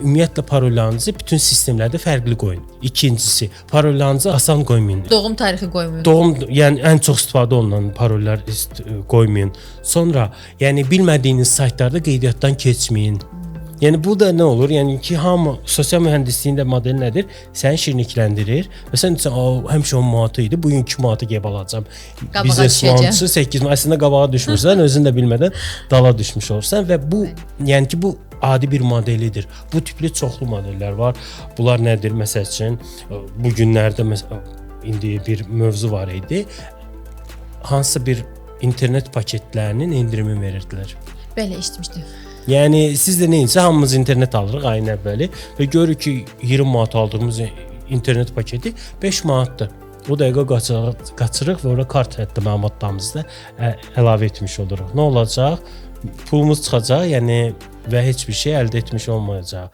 ümumiyyətlə parollarınızı bütün sistemlərdə fərqli qoyun. İkincisi, parollarınızı asan qoymayın. Doğum tarixi qoymayın. Yəni ən çox istifadə olunan parollar qoymayın. Sonra, yəni bilmədiyiniz saytlarda qeydiyyatdan keçməyin. Yəni bu da nə olur? Yəni ki, hamı sosial mühəndisliyin də modeli nədir? Səni şirnikləndirir və sən həmişə 10 manatı idi, bugün 2 manatı qeyb alacağam. Biznes mühəndisi 8 manat. Əslində qabağa düşmürsən, özün də bilmədən dala düşmüş olursan və bu, yəni ki, bu adi bir modelidir. Bu tipli çoxlu modellər var. Bunlar nədir? Məsəl üçün, bu günlərdə indi bir mövzu var idi. Hansısa bir internet paketlərinin endirimi verirdilər. Belə eşitmişdim. Yəni siz də neyinsə hamımız internet alırıq ayın əvvəli və görürük ki 20 manat aldığımız internet paketi 5 manatdır. O dəqiqə qaçırıq və ora kart hətta məlumatlarımızı da əlavə etmiş oluruq. Nə olacaq? Pulumuz çıxacaq, yəni və heç bir şey əldə etmiş olmayacaq.